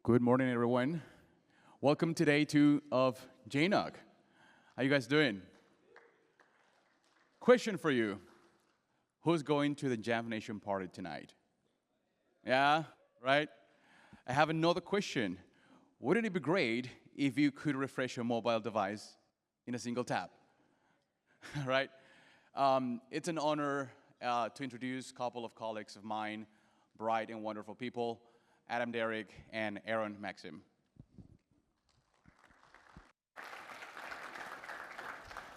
Good morning, everyone. Welcome to day 2 of JNUC. How you guys doing? Question for you. Who's going to the Jamf Nation party tonight? Yeah, right? I have another question. Wouldn't it be great if you could refresh your mobile device in a single tap? Right? It's an honor to introduce a couple of colleagues of mine, bright and wonderful people, Adam Derrick and Aaron Maxim.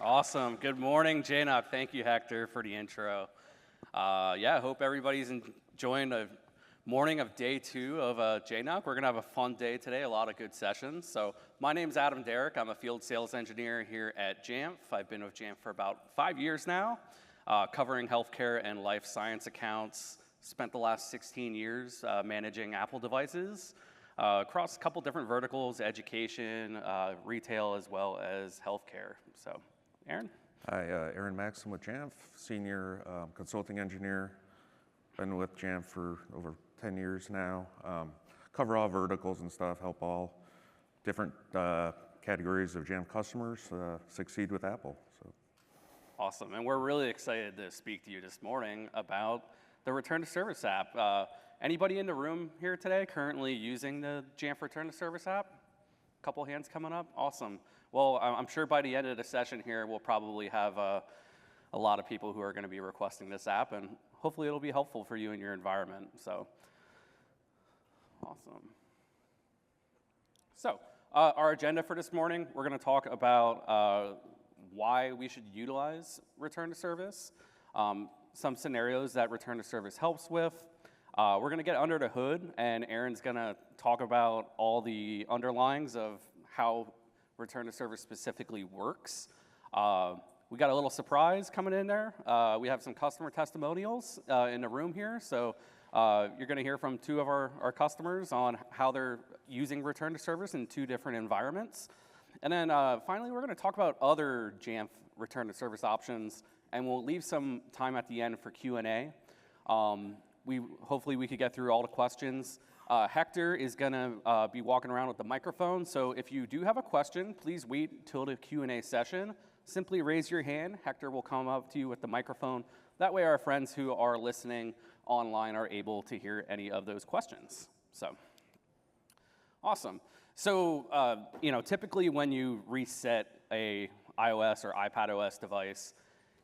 Awesome. Good morning, JNUC. Thank you, Hector, for the intro. I hope everybody's enjoying the morning of day 2 of JNUC. We're going to have a fun day today, a lot of good sessions. So my name's Adam Derrick. I'm a field sales engineer here at Jamf. I've been with Jamf for about 5 years now, covering healthcare and life science accounts. Spent the last 16 years managing Apple devices across a couple different verticals, education, retail, as well as healthcare. So, Aaron? Hi, Aaron Maxim with Jamf, senior consulting engineer. Been with Jamf for over 10 years now. Cover all verticals and stuff, help all different categories of Jamf customers succeed with Apple. So. Awesome, and we're really excited to speak to you this morning about the Return to Service app. Anybody in the room here today currently using the Jamf Return to Service app? A couple hands coming up, awesome. Well, I'm sure by the end of the session here, we'll probably have a lot of people who are gonna be requesting this app, and hopefully it'll be helpful for you in your environment, so. Awesome. So, our agenda for this morning, we're gonna talk about why we should utilize Return to Service, some scenarios that Return to Service helps with. We're gonna get under the hood, and Aaron's gonna talk about all the underlyings of how Return to Service specifically works. We got a little surprise coming in there. We have some customer testimonials in the room here, so you're gonna hear from 2 of our customers on how they're using Return to Service in 2 different environments. And then finally, we're gonna talk about other Jamf Return to Service options, and we'll leave some time at the end for Q&A. Hopefully we could get through all the questions. Hector is gonna be walking around with the microphone, so if you do have a question, please wait till the Q&A session. Simply raise your hand. Hector will come up to you with the microphone. That way our friends who are listening online are able to hear any of those questions. So, awesome. So, typically when you reset a iOS or iPadOS device,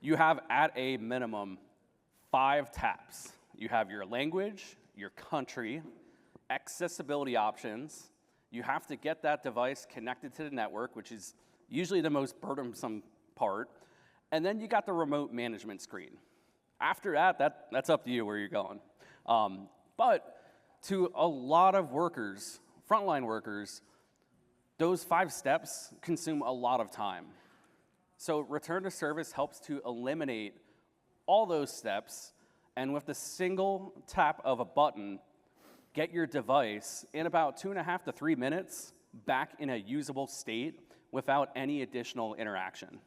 you have at a minimum 5 taps. You have your language, your country, accessibility options. You have to get that device connected to the network, which is usually the most burdensome part. And then you got the remote management screen. After that's up to you where you're going. But to a lot of workers, frontline workers, those 5 steps consume a lot of time. So Return to Service helps to eliminate all those steps, and with the single tap of a button, get your device in about 2.5 to 3 minutes back in a usable state without any additional interaction.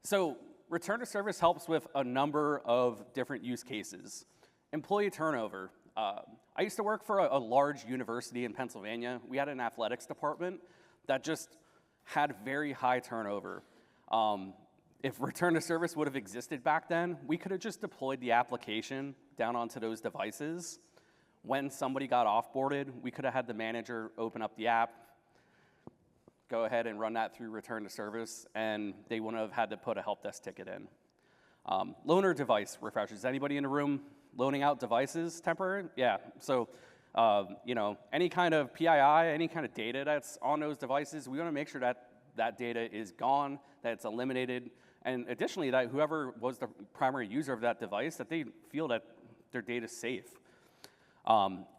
So Return to Service helps with a number of different use cases. Employee turnover. I used to work for a large university in Pennsylvania. We had an athletics department that just had very high turnover. If Return to Service would have existed back then, we could have just deployed the application down onto those devices. When somebody got offboarded, we could have had the manager open up the app, go ahead and run that through Return to Service, and they wouldn't have had to put a help desk ticket in. Loaner device refreshes. Anybody in the room loaning out devices temporary? Yeah, so any kind of PII, any kind of data that's on those devices, we want to make sure that that data is gone, that it's eliminated, and additionally that whoever was the primary user of that device, that they feel that their data is safe.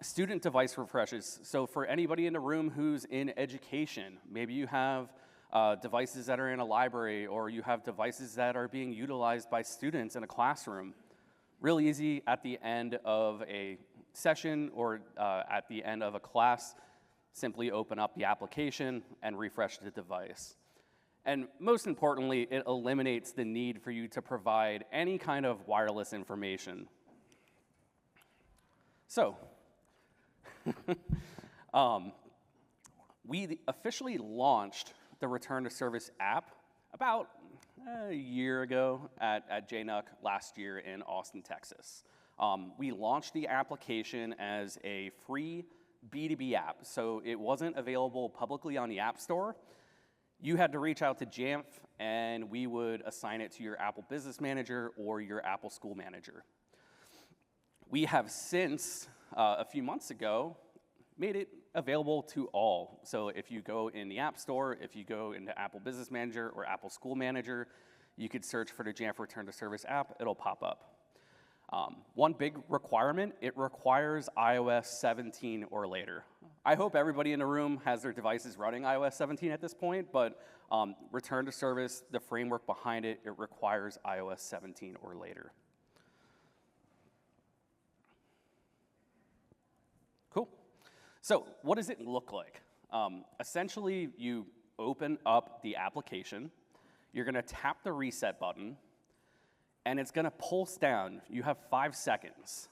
Student device refreshes. So for anybody in the room who's in education, maybe you have devices that are in a library, or you have devices that are being utilized by students in a classroom. Really easy at the end of a session or at the end of a class, simply open up the application and refresh the device. And most importantly, it eliminates the need for you to provide any kind of wireless information. So, We officially launched the Return to Service app about a year ago at JNUC last year in Austin, Texas. We launched the application as a free B2B app, so it wasn't available publicly on the App Store. You had to reach out to Jamf, and we would assign it to your Apple Business Manager or your Apple School Manager. We have since, a few months ago, made it available to all. So if you go in the App Store, if you go into Apple Business Manager or Apple School Manager, you could search for the Jamf Return to Service app, it'll pop up. One big requirement, it requires iOS 17 or later. I hope everybody in the room has their devices running iOS 17 at this point, but Return to Service, the framework behind it, it requires iOS 17 or later. Cool. So what does it look like? Essentially, you open up the application, you're gonna tap the reset button, and it's gonna pulse down. You have 5 seconds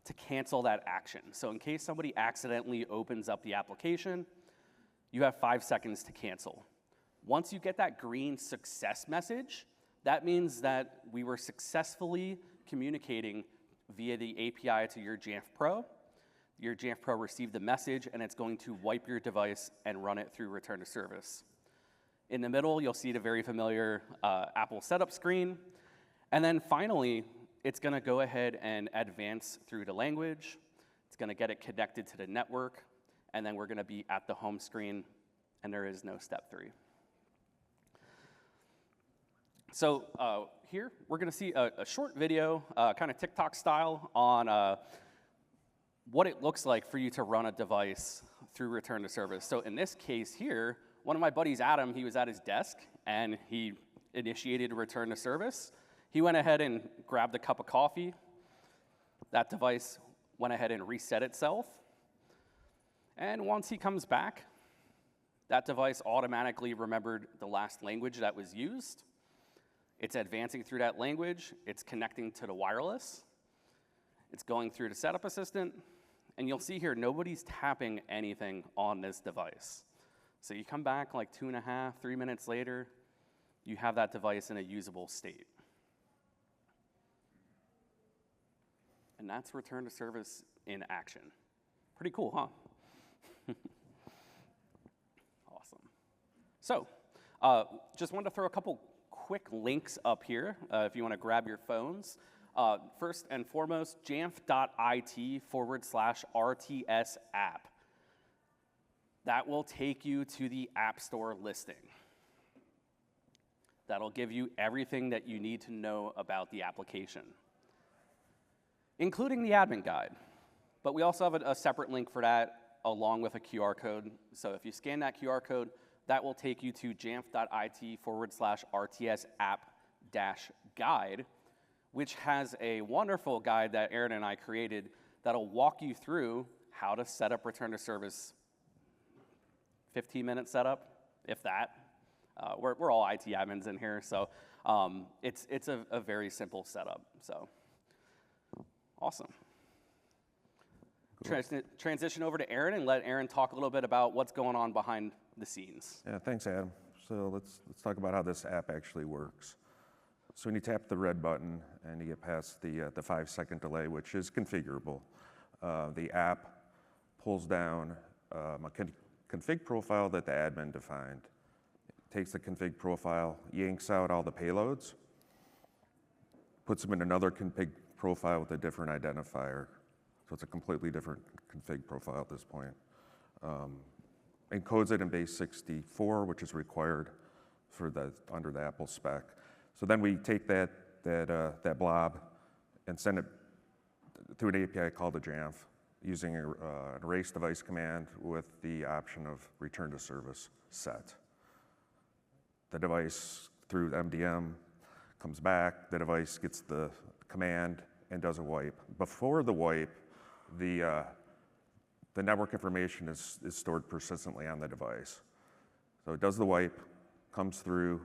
to cancel that action. So in case somebody accidentally opens up the application, you have 5 seconds to cancel. Once you get that green success message, that means that we were successfully communicating via the API to your Jamf Pro. Your Jamf Pro received the message, and it's going to wipe your device and run it through Return to Service. In the middle, you'll see the very familiar Apple setup screen. And then finally, it's gonna go ahead and advance through the language. It's gonna get it connected to the network, and then we're gonna be at the home screen, and there is no step 3. So here, we're gonna see a short video, kind of TikTok style, on what it looks like for you to run a device through Return to Service. So in this case here, one of my buddies, Adam, he was at his desk, and he initiated a Return to Service. He went ahead and grabbed a cup of coffee. That device went ahead and reset itself. And once he comes back, that device automatically remembered the last language that was used. It's advancing through that language. It's connecting to the wireless. It's going through the setup assistant. And you'll see here, nobody's tapping anything on this device. So you come back like 2.5, 3 minutes later, you have that device in a usable state. And that's Return to Service in action. Pretty cool, huh? Awesome. So, just wanted to throw a couple quick links up here if you want to grab your phones. First and foremost, jamf.it/RTS app. That will take you to the App Store listing. That'll give you everything that you need to know about the application, including the admin guide. But we also have a separate link for that, along with a QR code. So if you scan that QR code, that will take you to jamf.it/RTS app-guide, which has a wonderful guide that Aaron and I created that'll walk you through how to set up Return to Service. 15-minute setup, if that. We're all IT admins in here, so it's a very simple setup. So awesome. Cool. Transition over to Aaron and let Aaron talk a little bit about what's going on behind the scenes. Yeah, thanks, Adam. So let's talk about how this app actually works. So when you tap the red button and you get past the 5-second delay, which is configurable, the app pulls down a config profile that the admin defined. It takes the config profile, yanks out all the payloads, puts them in another config profile with a different identifier. So it's a completely different config profile at this point. Encodes it in base 64, which is required for under the Apple spec. So then we take that blob and send it through an API called to Jamf using an erase device command with the option of return to service set. The device through MDM comes back, the device gets the command and does a wipe. Before the wipe, the network information is stored persistently on the device. So it does the wipe, comes through,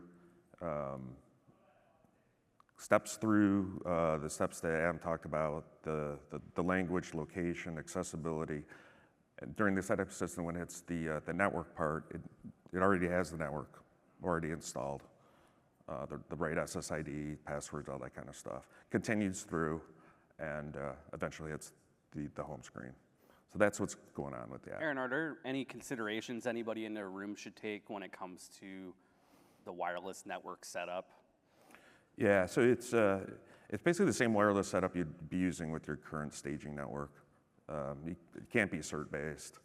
steps through the steps that Adam talked about, the language, location, accessibility, And during the setup system, when it's the network part, it already has the network already installed. The right SSID, passwords, all that kind of stuff. Continues through, and eventually it's the home screen. So that's what's going on with the app. Aaron, are there any considerations anybody in their room should take when it comes to the wireless network setup? Yeah, so it's basically the same wireless setup you'd be using with your current staging network. It can't be CERT-based.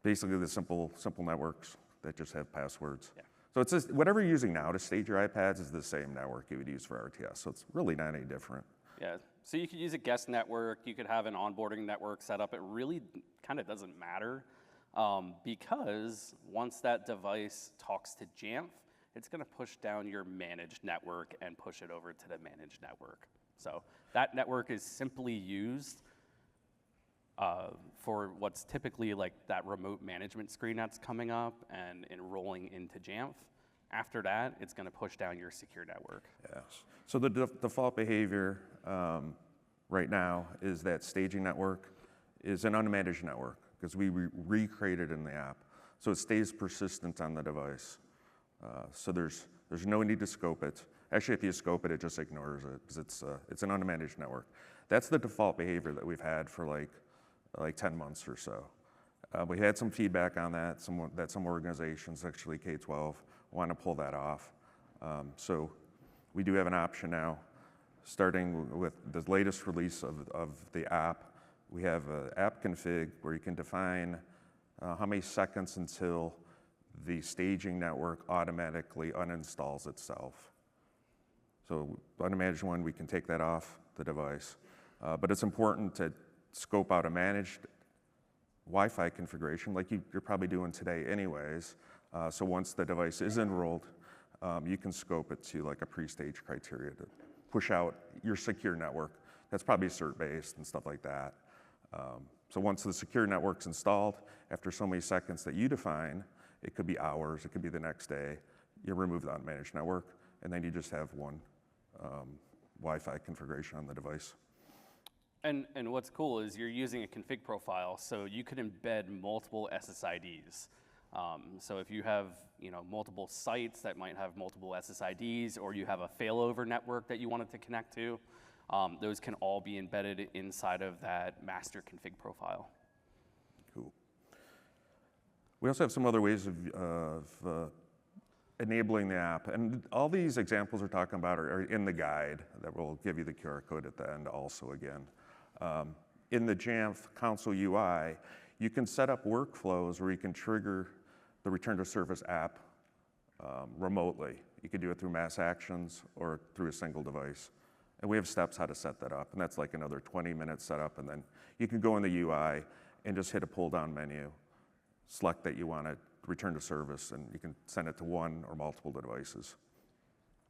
Basically, the simple networks that just have passwords. Yeah. So it's just, whatever you're using now to stage your iPads is the same network you would use for RTS. So it's really not any different. Yeah, so you could use a guest network, you could have an onboarding network set up. It really kind of doesn't matter because once that device talks to Jamf, it's gonna push down your managed network and push it over to the managed network. So that network is simply used for what's typically like that remote management screen that's coming up and enrolling into Jamf. After that, it's going to push down your secure network. Yes. So the default behavior right now is that staging network is an unmanaged network because we recreated in the app. So it stays persistent on the device. So there's no need to scope it. Actually, if you scope it, it just ignores it because it's an unmanaged network. That's the default behavior that we've had for like 10 months or so. We had some feedback on that, some organizations, actually K-12, want to pull that off. So we do have an option now, starting with the latest release of the app. We have an app config where you can define how many seconds until the staging network automatically uninstalls itself. So unmanaged one, we can take that off the device. But it's important to scope out a managed Wi-Fi configuration like you're probably doing today anyways. So once the device is enrolled, you can scope it to like a pre-stage criteria to push out your secure network. That's probably CERT-based and stuff like that. So once the secure network's installed, after so many seconds that you define, it could be hours, it could be the next day, you remove the unmanaged network, and then you just have one Wi-Fi configuration on the device. And what's cool is you're using a config profile, so you could embed multiple SSIDs. So if you have multiple sites that might have multiple SSIDs, or you have a failover network that you wanted to connect to, those can all be embedded inside of that master config profile. Cool. We also have some other ways of enabling the app, and all these examples we're talking about are in the guide that will give you the QR code at the end also again. In the Jamf console UI, you can set up workflows where you can trigger the return to service app remotely. You can do it through mass actions or through a single device. And we have steps how to set that up, and that's like another 20-minute setup, and then you can go in the UI and just hit a pull-down menu, select that you want to return to service, and you can send it to one or multiple devices.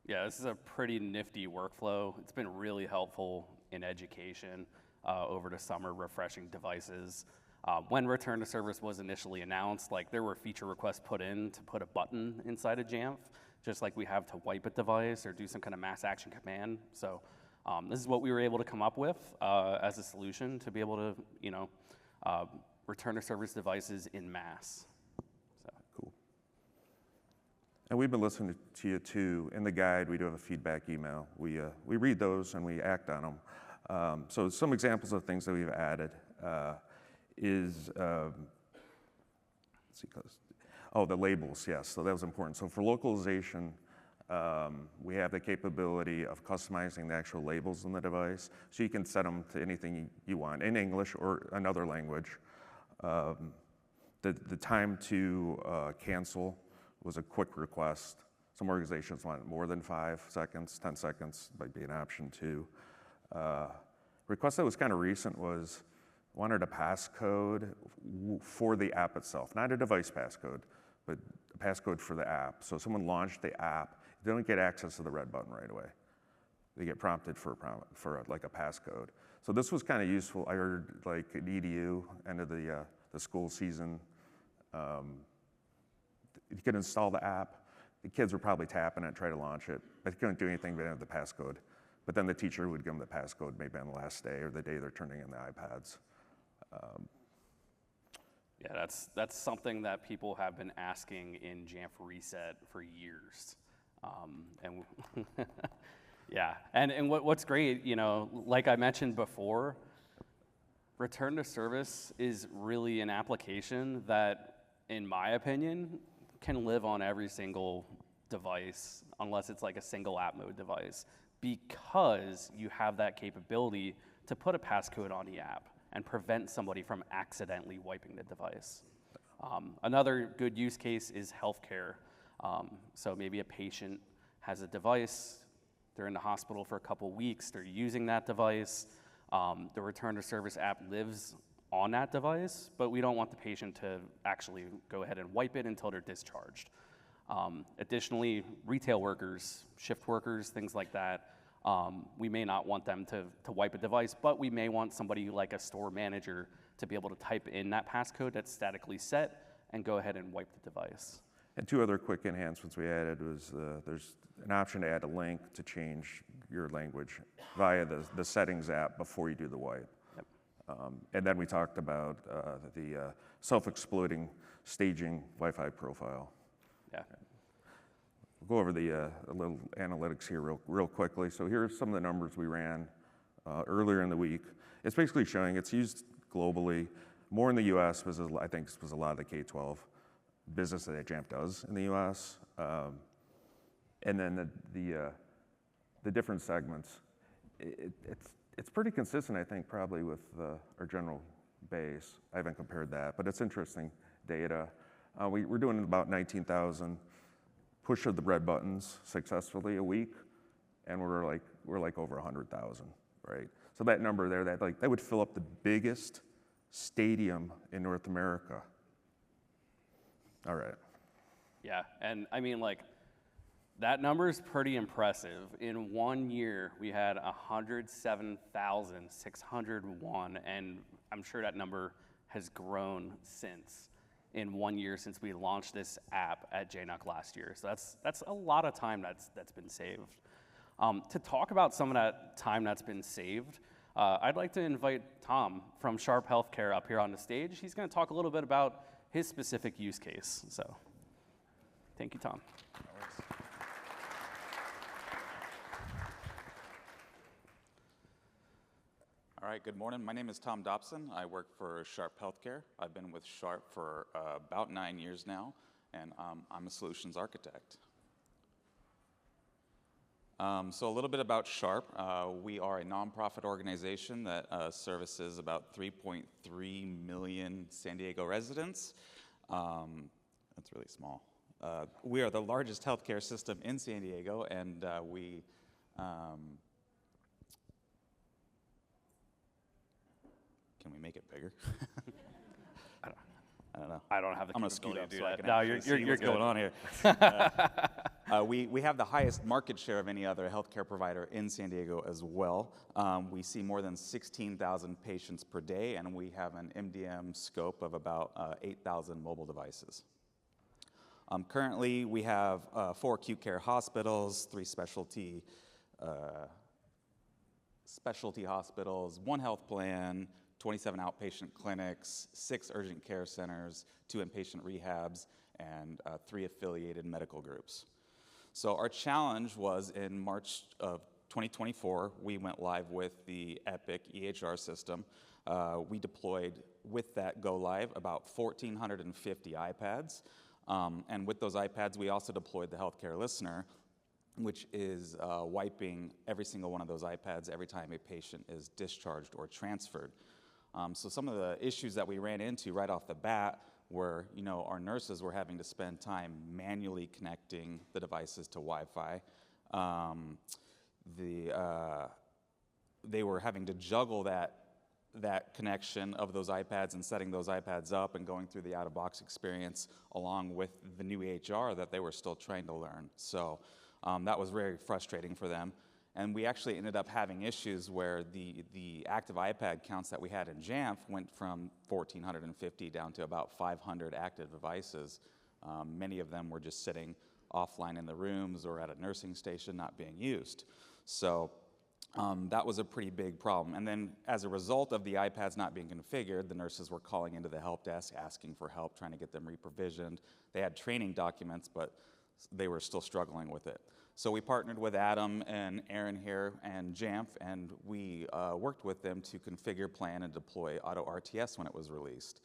Yeah, this is a pretty nifty workflow. It's been really helpful in education over the summer, refreshing devices. When return to service was initially announced, there were feature requests put in to put a button inside of Jamf, just like we have to wipe a device or do some kind of mass action command. So this is what we were able to come up with as a solution to be able to, return to service devices in mass. So. Cool. And we've been listening to you too. In the guide, we do have a feedback email. We read those and we act on them. So some examples of things that we've added is, let's see, the labels, yes, so that was important. So for localization, we have the capability of customizing the actual labels in the device. So you can set them to anything you want in English or another language. The time to cancel was a quick request. Some organizations want more than 5 seconds, 10 seconds might be an option too. Request that was kind of recent was wanted a passcode for the app itself, not a device passcode, but a passcode for the app. So someone launched the app, they don't get access to the red button right away. They get prompted for like a passcode. So this was kind of useful. I heard like at EDU, end of the school season, you could install the app. The kids were probably tapping it, try to launch it, but they couldn't do anything but have the passcode. but then the teacher would give them the passcode maybe on the last day or the day they're turning in the iPads. Yeah, that's something that people have been asking in Jamf Reset for years. And yeah, and what's great, you know, like I mentioned before, return to service is really an application that, in my opinion, can live on every single device, unless it's like a single app mode device, because you have that capability to put a passcode on the app and prevent somebody from accidentally wiping the device. Another good use case is healthcare. So maybe a patient has a device, they're in the hospital for a couple weeks, they're using that device, the return to service app lives on that device, but we don't want the patient to actually go ahead and wipe it until they're discharged. Additionally, retail workers, shift workers, things like that, we may not want them to wipe a device, but we may want somebody like a store manager to be able to type in that passcode that's statically set and go ahead and wipe the device. And two other quick enhancements we added was there's an option to add a link to change your language via the settings app before you do the wipe. Yep. And then we talked about the self-exploiting staging Wi-Fi profile. Yeah. We'll go over the a little analytics here real quickly. So here's some of the numbers we ran earlier in the week. It's basically showing it's used globally, more in the US, I think was a lot of the K-12 business that Jamf does in the US. And then the different segments. It's pretty consistent, I think, probably with our general base. I haven't compared that, but it's interesting data. We're doing about 19,000 push of the red buttons successfully a week, and we're like over 100,000, right? So that number there, that would fill up the biggest stadium in North America. All right. Yeah, and I mean, like, that number is pretty impressive. In 1 year, we had 107,601, and I'm sure that number has grown since. In 1 year since we launched this app at JNUC last year. So that's a lot of time that's been saved. To talk about some of that time that's been saved, I'd like to invite Tom from Sharp Healthcare up here on the stage. He's going to talk a little bit about his specific use case. So thank you, Tom. All right, good morning. My name is Tom Dobson. I work for Sharp Healthcare. I've been with Sharp for about 9 years now, and I'm a solutions architect. So a little bit about Sharp. We are a nonprofit organization that services about 3.3 million San Diego residents. That's really small. We are the largest healthcare system in San Diego, and we can we make it bigger? I don't know. I don't have the I'm going to scoot capability up to do so I that. can No, actually see you're what's good. going on here. We have the highest market share of any other healthcare provider in San Diego as well. We see more than 16,000 patients per day, and we have an MDM scope of about 8,000 mobile devices. Currently, we have 4 acute care hospitals, 3 specialty hospitals, 1 health plan, 27 outpatient clinics, 6 urgent care centers, 2 inpatient rehabs, and 3 affiliated medical groups. So our challenge was in March of 2024, we went live with the Epic EHR system. We deployed with that go live about 1,450 iPads. And with those iPads, we also deployed the healthcare listener, which is wiping every single one of those iPads every time a patient is discharged or transferred. So some of the issues that we ran into right off the bat were, our nurses were having to spend time manually connecting the devices to Wi-Fi. They were having to juggle that connection of those iPads and setting those iPads up and going through the out-of-box experience along with the new EHR that they were still trying to learn. So that was very frustrating for them. And we actually ended up having issues where the active iPad counts that we had in Jamf went from 1,450 down to about 500 active devices. Many of them were just sitting offline in the rooms or at a nursing station not being used. So That was a pretty big problem. And then as a result of the iPads not being configured, the nurses were calling into the help desk, asking for help, trying to get them reprovisioned. They had training documents, but they were still struggling with it. So we partnered with Adam and Aaron here and Jamf, and we worked with them to configure, plan, and deploy Auto RTS when it was released.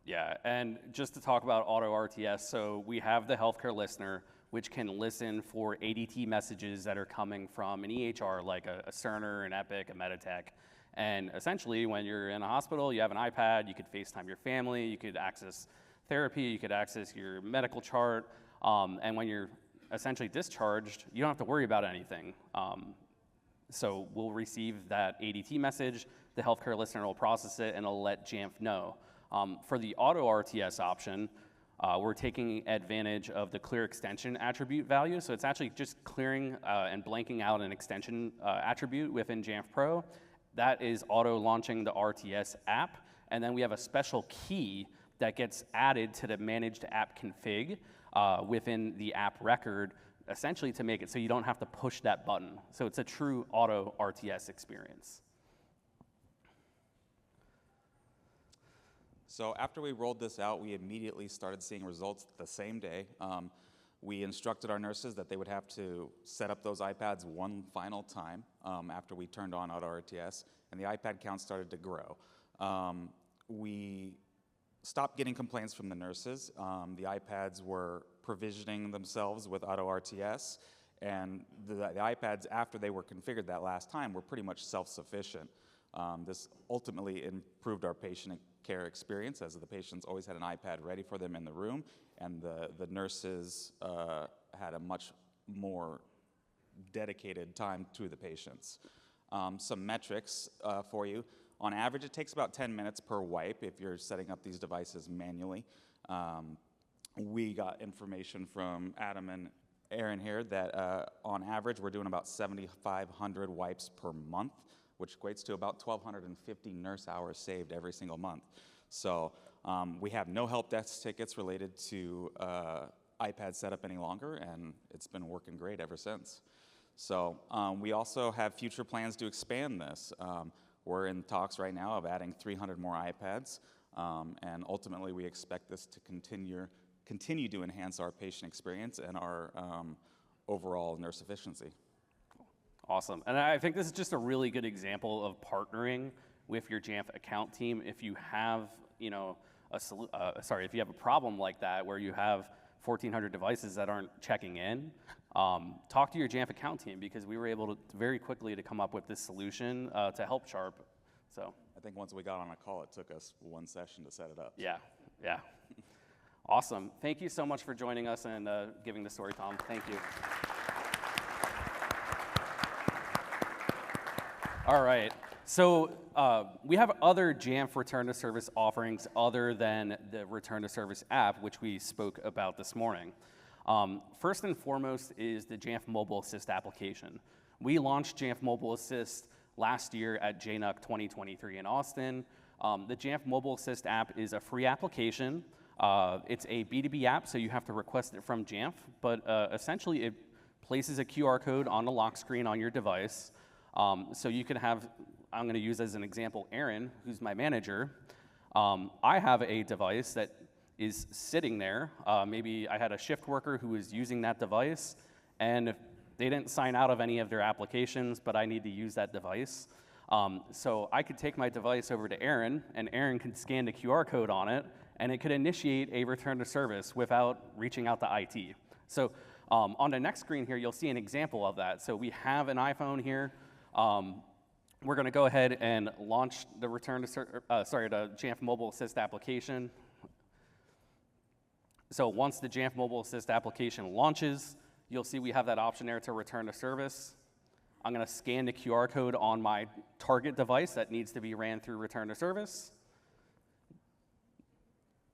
Yeah, and just to talk about Auto RTS, so we have the healthcare listener, which can listen for ADT messages that are coming from an EHR, like a Cerner, an Epic, a Meditech. And essentially, when you're in a hospital, you have an iPad, you could FaceTime your family, you could access therapy, you could access your medical chart, and when you're essentially discharged, you don't have to worry about anything. So we'll receive that ADT message, the healthcare listener will process it, and it'll let Jamf know. For the Auto RTS option, we're taking advantage of the clear extension attribute value. So it's actually just clearing and blanking out an extension attribute within Jamf Pro. That is auto launching the RTS app. And then we have a special key that gets added to the managed app config within the app record, essentially to make it so you don't have to push that button. So it's a true Auto RTS experience. So after we rolled this out, we immediately started seeing results the same day. We instructed our nurses that they would have to set up those iPads one final time after we turned on Auto RTS, and the iPad count started to grow. We stopped getting complaints from the nurses. The iPads were provisioning themselves with Auto RTS, and the iPads, after they were configured that last time, were pretty much self-sufficient. This ultimately improved our patient care experience, as the patients always had an iPad ready for them in the room, and the nurses had a much more dedicated time to the patients. Some metrics for you. On average, it takes about 10 minutes per wipe if you're setting up these devices manually. We got information from Adam and Aaron here that on average, we're doing about 7,500 wipes per month, which equates to about 1,250 nurse hours saved every single month. So we have no help desk tickets related to iPad setup any longer, and it's been working great ever since. So we also have future plans to expand this. We're in talks right now of adding 300 more iPads, and ultimately we expect this to continue to enhance our patient experience and our overall nurse efficiency. Awesome, and I think this is just a really good example of partnering with your Jamf account team. If you have, you know, if you have a problem like that where you have 1,400 devices that aren't checking in, talk to your Jamf account team, because we were able to very quickly to come up with this solution to help Sharp. So I think once we got on a call, it took us one session to set it up. yeah. Awesome. Thank you so much for joining us and giving the story, Tom. Thank you. All right, so we have other Jamf return to service offerings other than the return to service app, which we spoke about this morning. First and foremost is the Jamf Mobile Assist application. We launched Jamf Mobile Assist last year at JNUC 2023 in Austin. The Jamf Mobile Assist app is a free application. It's a B2B app, so you have to request it from Jamf, but essentially it places a QR code on the lock screen on your device. So you can have, I'm going to use as an example Aaron, who's my manager. I have a device that is sitting there. Maybe I had a shift worker who was using that device, and they didn't sign out of any of their applications, but I need to use that device. So I could take my device over to Aaron, and Aaron could scan the QR code on it, and it could initiate a return to service without reaching out to IT. So on the next screen here, you'll see an example of that. So we have an iPhone here. We're going to go ahead and launch the the Jamf Mobile Assist application. So once the Jamf Mobile Assist application launches, you'll see we have that option there to return to service. I'm going to scan the QR code on my target device that needs to be ran through return to service.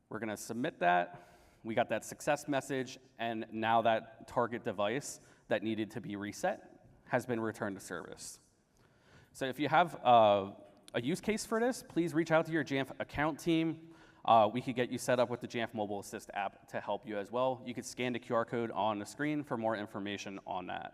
We're going to submit that. We got that success message, and now that target device that needed to be reset has been returned to service. So if you have a use case for this, please reach out to your Jamf account team. We could get you set up with the Jamf Mobile Assist app to help you as well. You could scan the QR code on the screen for more information on that.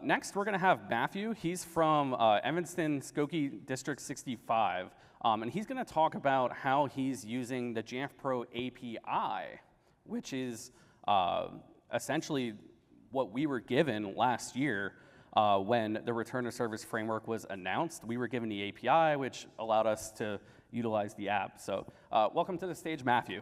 Next, we're going to have Matthew. He's from Evanston-Skokie District 65, and he's going to talk about how he's using the Jamf Pro API, which is essentially what we were given last year when the Return to Service framework was announced. We were given the API, which allowed us to utilize the app. So welcome to the stage, Matthew.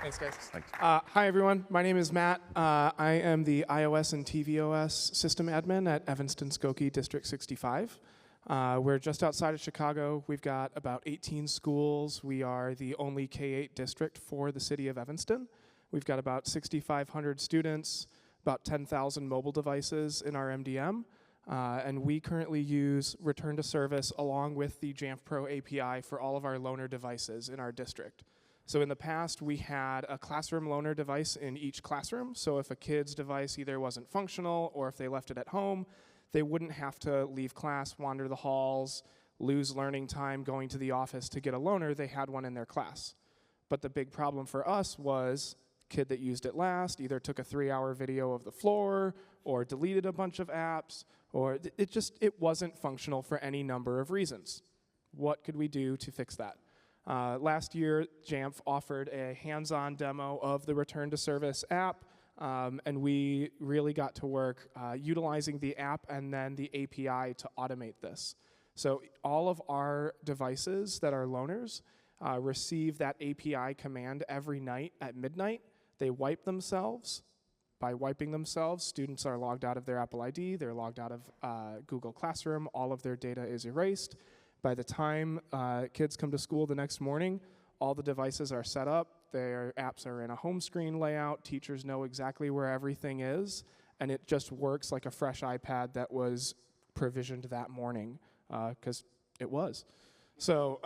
Thanks, guys. Thanks. Hi, everyone. My name is Matt. I am the iOS and tvOS system admin at Evanston-Skokie District 65. We're just outside of Chicago. We've got about 18 schools. We are the only K-8 district for the city of Evanston. We've got about 6,500 students, about 10,000 mobile devices in our MDM. And we currently use Return to Service along with the Jamf Pro API for all of our loaner devices in our district. So in the past, we had a classroom loaner device in each classroom. So if a kid's device either wasn't functional or if they left it at home, they wouldn't have to leave class, wander the halls, lose learning time going to the office to get a loaner. They had one in their class. But the big problem for us was kid that used it last either took a 3-hour video of the floor or deleted a bunch of apps, or it wasn't functional for any number of reasons. What could we do to fix that? Last year, Jamf offered a hands-on demo of the Return to Service app, and we really got to work utilizing the app and then the API to automate this. So all of our devices that are loaners receive that API command every night at midnight. They wipe themselves. By wiping themselves, students are logged out of their Apple ID, they're logged out of Google Classroom, all of their data is erased. By the time kids come to school the next morning, all the devices are set up, their apps are in a home screen layout, teachers know exactly where everything is, and it just works like a fresh iPad that was provisioned that morning, because it was. So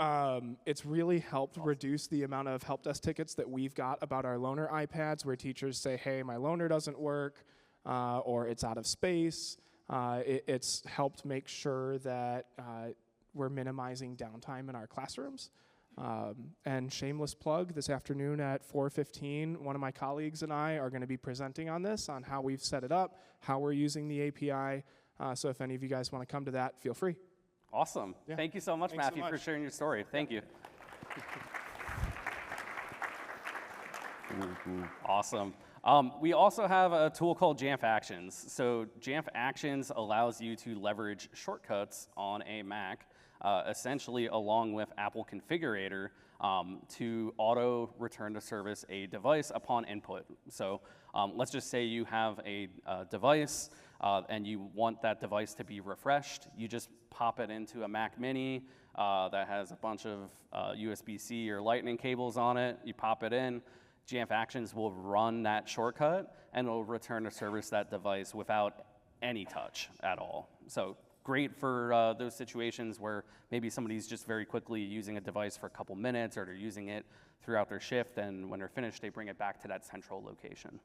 it's really helped reduce the amount of help desk tickets that we've got about our loaner iPads where teachers say, hey, my loaner doesn't work, or it's out of space. It's helped make sure that we're minimizing downtime in our classrooms. And shameless plug, this afternoon at 4:15, one of my colleagues and I are going to be presenting on this, on how we've set it up, how we're using the API. So if any of you guys want to come to that, feel free. Awesome. Yeah. Thank you so much, Matthew, for sharing your story. Thank you. Awesome. We also have a tool called Jamf Actions. So Jamf Actions allows you to leverage shortcuts on a Mac, essentially along with Apple Configurator, to auto return to service a device upon input. So let's just say you have a device and you want that device to be refreshed. You just pop it into a Mac Mini that has a bunch of USB-C or Lightning cables on it. You pop it in. Jamf Actions will run that shortcut and it'll return to service that device without any touch at all. So great for those situations where maybe somebody's just very quickly using a device for a couple minutes, or they're using it throughout their shift, and when they're finished, they bring it back to that central location.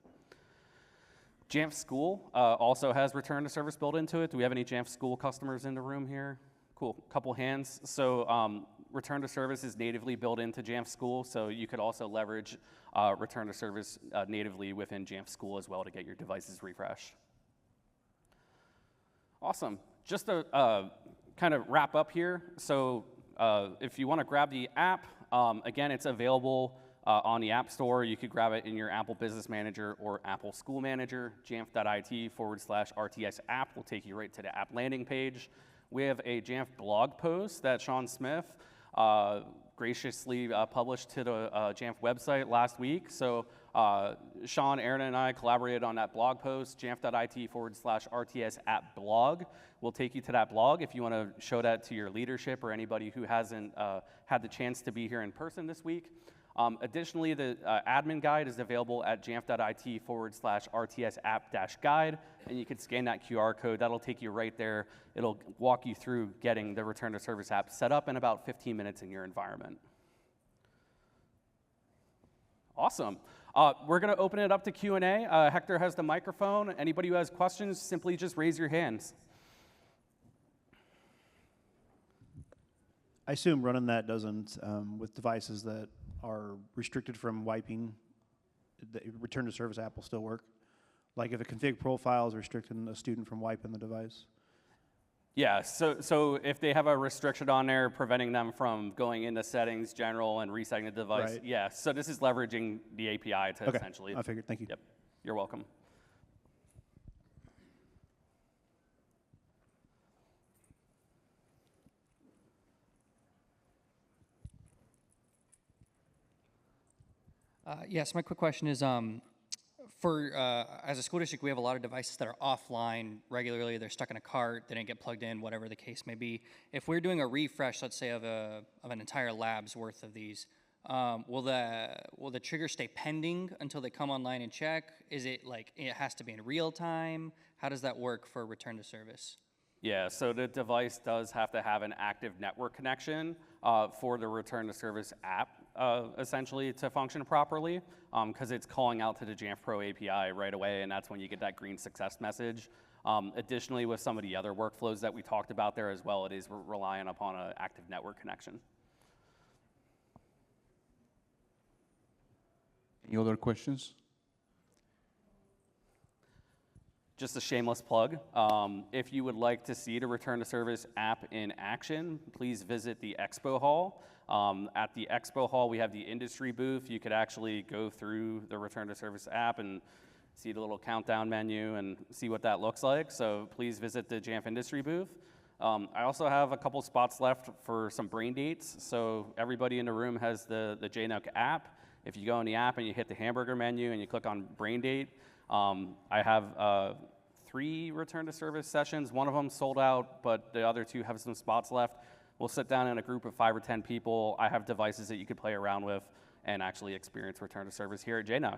Jamf School also has return to service built into it. Do we have any Jamf School customers in the room here? Cool, couple hands. So return to service is natively built into Jamf School, so you could also leverage return to service natively within Jamf School as well to get your devices refreshed. Awesome. Just to kind of wrap up here, so if you want to grab the app, again, it's available on the App Store. You could grab it in your Apple Business Manager or Apple School Manager. Jamf.it/RTS app will take you right to the app landing page. We have a Jamf blog post that Sean Smith graciously published to the Jamf website last week. So Sean, Aaron, and I collaborated on that blog post. Jamf.it/RTS app blog will take you to that blog if you want to show that to your leadership or anybody who hasn't had the chance to be here in person this week. Additionally, the admin guide is available at jamf.it/RTS app-guide, and you can scan that QR code. That'll take you right there. It'll walk you through getting the return to service app set up in about 15 minutes in your environment. Awesome. We're going to open it up to Q&A. Hector has the microphone. Anybody who has questions, simply just raise your hands. I assume running that doesn't, with devices that are restricted from wiping, the return to service app will still work? Like if a config profile is restricting a student from wiping the device? Yeah, so if they have a restriction on there preventing them from going into settings, general, and resetting the device, Right. yeah, so this is leveraging the API to Okay, essentially. I figured, thank you. Yep, you're welcome. Yes, my quick question is, as a school district, we have a lot of devices that are offline regularly. They're stuck in a cart, they didn't get plugged in, whatever the case may be. If we're doing a refresh, let's say of an entire lab's worth of these, will the trigger stay pending until they come online and check? Is it like it has to be in real time? How does that work for return to service? Yeah, so the device does have to have an active network connection for the return to service app, essentially, to function properly, because it's calling out to the Jamf Pro API right away, and that's when you get that green success message. Additionally, with some of the other workflows that we talked about there as well, it is relying upon an active network connection. Any other questions? Just a shameless plug. If you would like to see the return to service app in action, please visit the Expo Hall. At the Expo Hall, we have the industry booth. You could actually go through the return to service app and see the little countdown menu and see what that looks like. So please visit the Jamf industry booth. I also have a couple spots left for some brain dates. So everybody in the room has the JNUC app. If you go in the app and you hit the hamburger menu and you click on brain date, I have 3 return to service sessions. One of them sold out, but the other 2 have some spots left. We'll sit down in a group of 5 or 10 people. I have devices that you could play around with and actually experience return to service here at JNUC.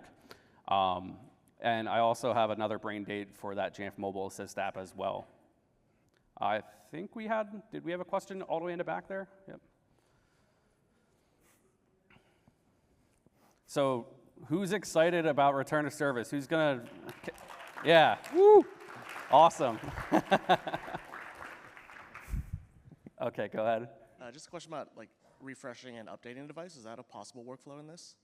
And I also have another brain date for that Jamf Mobile Assist app as well. I think did we have a question all the way in the back there? Yep. So who's excited about return to service? Who's gonna, yeah, woo, awesome. Okay, go ahead. Just a question about like refreshing and updating a device. Is that a possible workflow in this?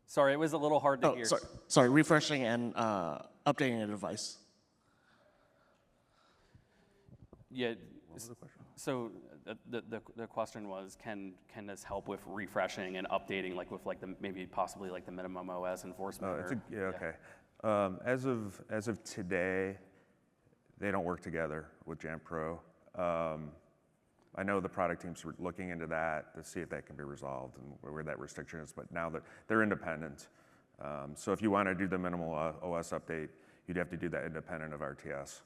Sorry, it was a little hard to hear. Sorry, refreshing and updating a device. Yeah. What was the question? So the question was, can this help with refreshing and updating, like with like maybe possibly like the minimum OS enforcement? Okay. As of today, they don't work together with Jamf Pro. I know the product teams are looking into that to see if that can be resolved and where that restriction is, but now that they're independent. So if you want to do the minimal OS update, you'd have to do that independent of RTS.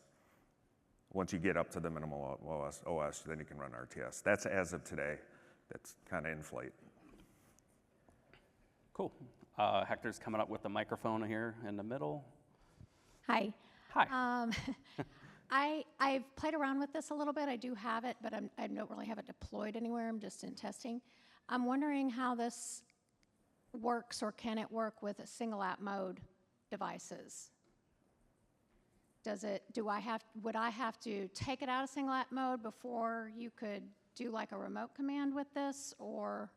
Once you get up to the minimal OS, then you can run RTS. That's as of today. That's kind of in flight. Cool. Hector's coming up with the microphone here in the middle. Hi. Hi. I've played around with this a little bit. I do have it, but I don't really have it deployed anywhere. I'm just in testing. I'm wondering how this works, or can it work with a single app mode devices? Would I have to take it out of single app mode before you could do like a remote command with this, or?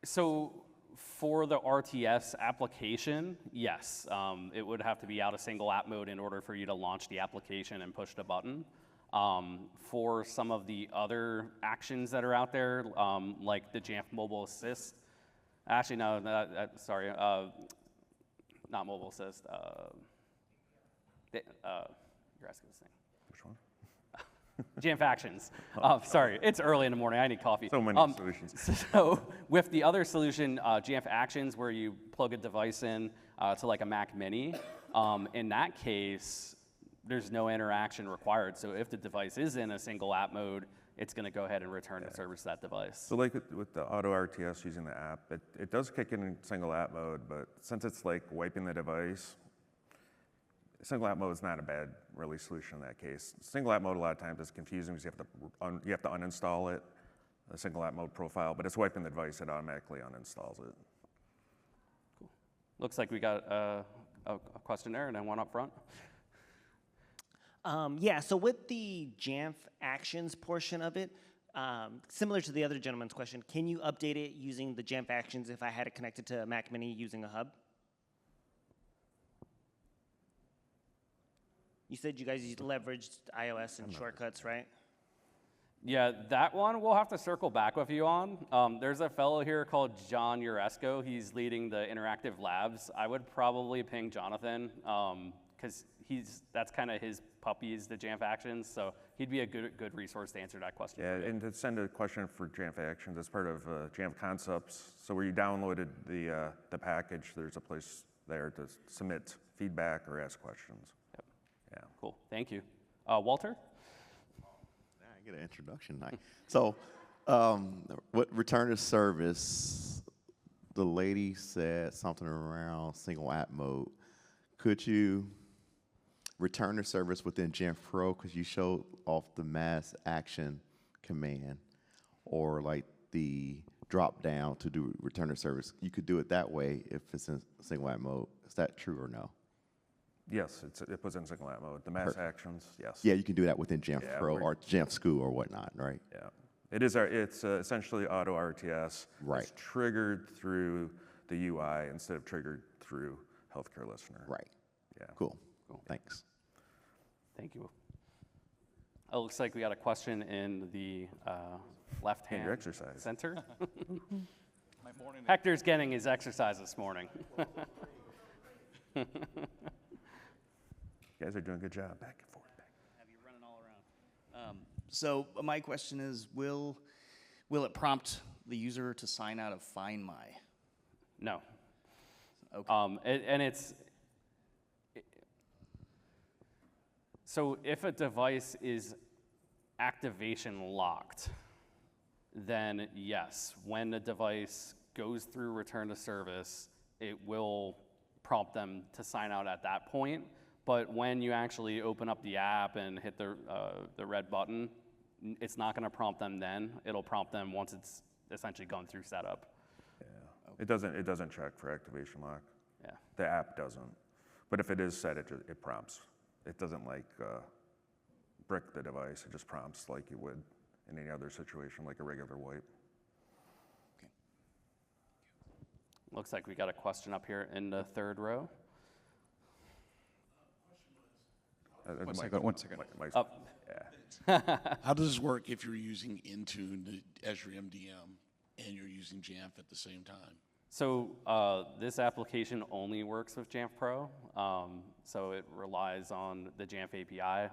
So for the RTS application, yes, it would have to be out of single app mode in order for you to launch the application and push the button. For some of the other actions that are out there, like the Jamf Mobile Assist, actually no, sorry, not Mobile Assist. You're asking this thing. Which one? Jamf Actions. Sorry, it's early in the morning. I need coffee. So many solutions. So with the other solution, Jamf Actions, where you plug a device in to like a Mac Mini, in that case, there's no interaction required. So if the device is in a single app mode, it's going to go ahead and return to service that device. So like with the auto RTS using the app, it does kick in single app mode, but since it's like wiping the device, single app mode is not a bad really solution in that case. Single app mode a lot of times is confusing because you have to uninstall it, the single app mode profile, but it's wiping the device, it automatically uninstalls it. Cool. Looks like we got a question there and then one up front. Yeah, so with the Jamf Actions portion of it, similar to the other gentleman's question, can you update it using the Jamf Actions if I had it connected to a Mac Mini using a hub? You said you guys leveraged iOS and shortcuts, right? Yeah, that one we'll have to circle back with you on. There's a fellow here called John Uresco. He's leading the interactive labs. I would probably ping Jonathan because that's kind of his puppy is the Jamf Actions, so he'd be a good resource to answer that question. Yeah, and to send a question for Jamf Actions as part of Jamf Concepts. So where you downloaded the package, there's a place there to submit feedback or ask questions. Yep. Yeah. Cool. Thank you. Walter? I get an introduction night. So, what return to service? The lady said something around single app mode. Could you return to service within Jamf Pro? Because you showed off the mass action command, or like the drop down to do return to service. You could do it that way if it's in single app mode. Is that true or no? Yes, it was in single app mode. The mass actions, yes. Yeah, you can do that within Jamf Yeah, Pro or Jamf School or whatnot, right? Yeah. It's essentially auto RTS. Right. It's triggered through the UI instead of triggered through Healthcare Listener. Right. Yeah. Cool. Thanks. Thank you. It looks like we got a question in the left-hand exercise. center. Hector's getting his exercise this morning. You guys are doing a good job. Back and forth. Have you running all around? So my question is, will it prompt the user to sign out of Find My? No. Okay. So if a device is activation locked, then yes, when the device goes through return to service, it will prompt them to sign out at that point. But when you actually open up the app and hit the red button, it's not going to prompt them then. It'll prompt them once it's essentially gone through setup. Yeah. Okay. It doesn't check for activation lock. Yeah. The app doesn't. But if it is set, it prompts. It doesn't brick the device. It just prompts like you would in any other situation, like a regular wipe. Okay. Looks like we got a question up here in the third row. One second. Up. Yeah. How does this work if you're using Intune as your MDM and you're using Jamf at the same time? So this application only works with Jamf Pro, so it relies on the Jamf API.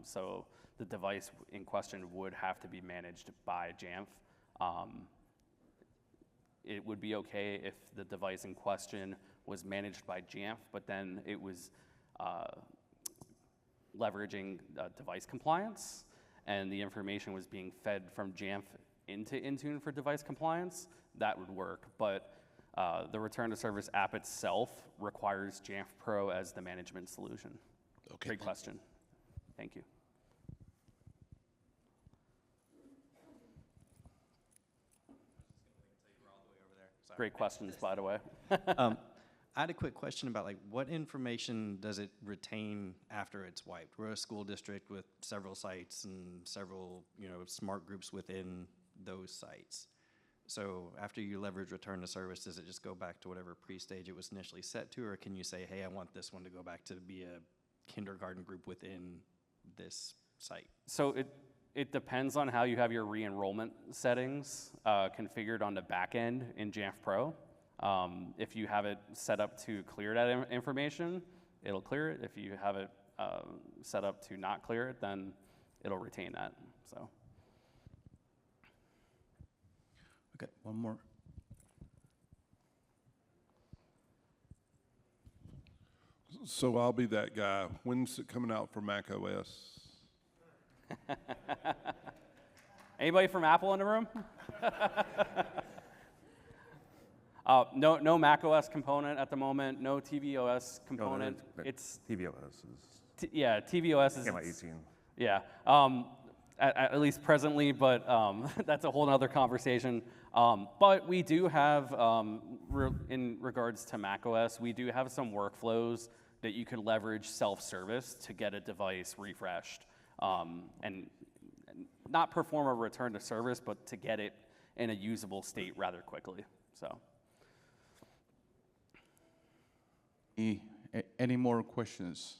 So the device in question would have to be managed by Jamf. It would be okay if the device in question was managed by Jamf, but then it was leveraging device compliance, and the information was being fed from Jamf into Intune for device compliance. That would work, but the return to service app itself requires Jamf Pro as the management solution. Okay. Great question. Thank you. Great questions, by the way. I had a quick question about what information does it retain after it's wiped? We're a school district with several sites and several smart groups within those sites. So after you leverage return to service, does it just go back to whatever pre-stage it was initially set to, or can you say, hey, I want this one to go back to be a kindergarten group within this site? So it depends on how you have your re-enrollment settings configured on the back end in Jamf Pro. If you have it set up to clear that information, it'll clear it. If you have it set up to not clear it, then it'll retain that. So. Okay, one more. So I'll be that guy. When's it coming out for Mac OS? Anybody from Apple in the room? No Mac OS component at the moment. No tvOS component. It's tvOS is. tvOS is. Came out 18. Yeah, at least presently, but that's a whole other conversation. But we do have, in regards to macOS, we do have some workflows that you can leverage self-service to get a device refreshed and not perform a return to service, but to get it in a usable state rather quickly. So. Any more questions?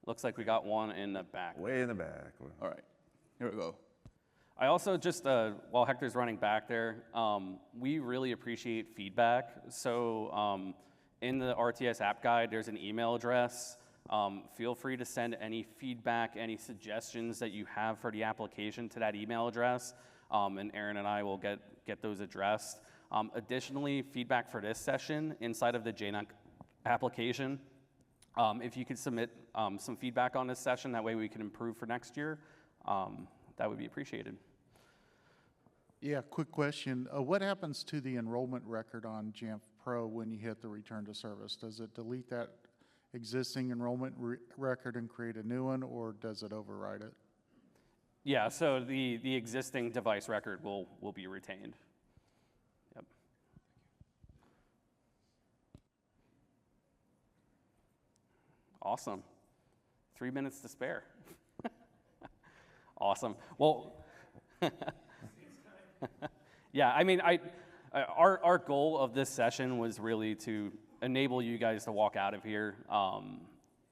Looks like we got one in the back. Way in the back. All right, here we go. I also just, while Hector's running back there, we really appreciate feedback. So in the RTS app guide, there's an email address. Feel free to send any feedback, any suggestions that you have for the application to that email address, and Aaron and I will get those addressed. Additionally, feedback for this session inside of the JNUC application. If you could submit some feedback on this session, that way we can improve for next year, that would be appreciated. Yeah, quick question. What happens to the enrollment record on Jamf Pro when you hit the return to service? Does it delete that existing enrollment record and create a new one, or does it override it? Yeah, so the existing device record will be retained. Yep. Awesome. 3 minutes to spare. Awesome. Well, yeah, I mean, our goal of this session was really to enable you guys to walk out of here,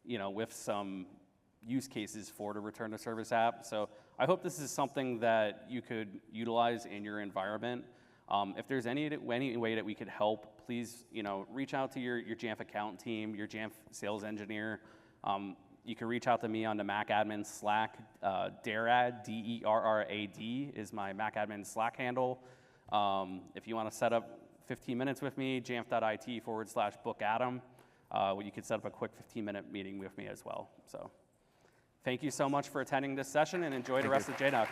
you know, with some use cases for the return to service app. So I hope this is something that you could utilize in your environment. If there's any way that we could help, please, you know, reach out to your Jamf account team, your Jamf sales engineer. You can reach out to me on the Mac admin Slack. Derrad, D-E-R-R-A-D, is my Mac admin Slack handle. If you want to set up 15 minutes with me, jamf.it/book Adam. You could set up a quick 15-minute meeting with me as well. So thank you so much for attending this session, and enjoy the rest of JNUC.